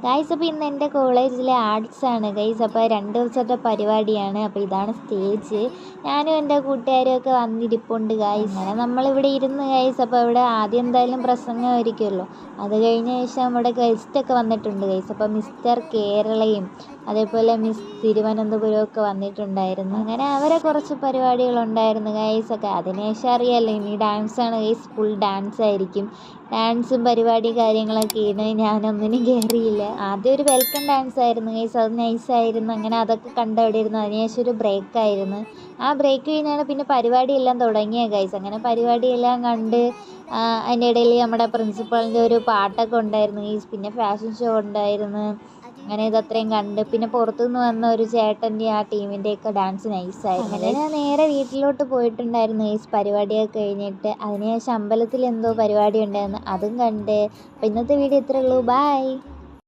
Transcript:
Guys അപ്പോൾ ഇന്ന് എൻ്റെ കോളേജിലെ ആർട്സാണ് ഗൈസ്. അപ്പോൾ 2 ദിവസത്തെ പരിപാടിയാണ്. അപ്പോൾ ഇതാണ് സ്റ്റേജ്. ഞാനും എൻ്റെ കൂട്ടുകാരും ഒക്കെ വന്നിരിപ്പുണ്ട് ഗൈസ്. അങ്ങനെ നമ്മളിവിടെ ഇരുന്ന് ഗൈസ്. അപ്പോൾ ഇവിടെ ആദ്യം എന്തായാലും പ്രസംഗമായിരിക്കുമല്ലോ, അത് കഴിഞ്ഞ ശേഷം നമ്മുടെ ഗസ്റ്റൊക്കെ വന്നിട്ടുണ്ട് ഗൈസ്. അപ്പോൾ മിസ്റ്റർ കേരളയും അതേപോലെ മിസ് തിരുവനന്തപുരം ഒക്കെ വന്നിട്ടുണ്ടായിരുന്നു. അങ്ങനെ അവരെ കുറച്ച് പരിപാടികളുണ്ടായിരുന്നു ഗൈസ്. ഒക്കെ അതിനുശേഷം അറിയാമല്ലോ, ഇനി ഡാൻസാണ് ഗൈസ്. ഫുൾ ഡാൻസ് ആയിരിക്കും. ഡാൻസും പരിപാടി കാര്യങ്ങളൊക്കെ ആണ്. ഞാനൊന്നിനും കയറിയില്ല. ആദ്യം ഒരു വെൽക്കം ഡാൻസ് ആയിരുന്നു ഗൈസ്, അത് നൈസായിരുന്നു. അങ്ങനെ അതൊക്കെ കണ്ടവിടെയിരുന്നു. അതിനുശേഷം ഒരു ബ്രേക്കായിരുന്നു. ആ ബ്രേക്ക് കഴിഞ്ഞാണ് പിന്നെ പരിപാടിയെല്ലാം തുടങ്ങിയത് ഗൈസ്. അങ്ങനെ പരിപാടിയെല്ലാം കണ്ട് അതിൻ്റെ ഇടയിൽ നമ്മുടെ പ്രിൻസിപ്പളിൻ്റെ ഒരു പാട്ടൊക്കെ ഉണ്ടായിരുന്നു ഗൈസ്. പിന്നെ ഫാഷൻ ഷോ ഉണ്ടായിരുന്നു. അങ്ങനെ ഇതത്രയും കണ്ട് പിന്നെ പുറത്തുനിന്ന് വന്ന ഒരു ചേട്ടൻ്റെ ആ ടീമിൻ്റെയൊക്കെ ഡാൻസ് നൈസായിരുന്നു. അങ്ങനെ ഞാൻ നേരെ വീട്ടിലോട്ട് പോയിട്ടുണ്ടായിരുന്നു ഗൈസ് പരിപാടിയൊക്കെ കഴിഞ്ഞിട്ട്. അതിനുശേഷം അമ്പലത്തിൽ എന്തോ പരിപാടി ഉണ്ടായിരുന്നു, അതും കണ്ട്. അപ്പോൾ ഇന്നത്തെ വീഡിയോ ഇത്രയേ ഉള്ളൂ. ബൈ.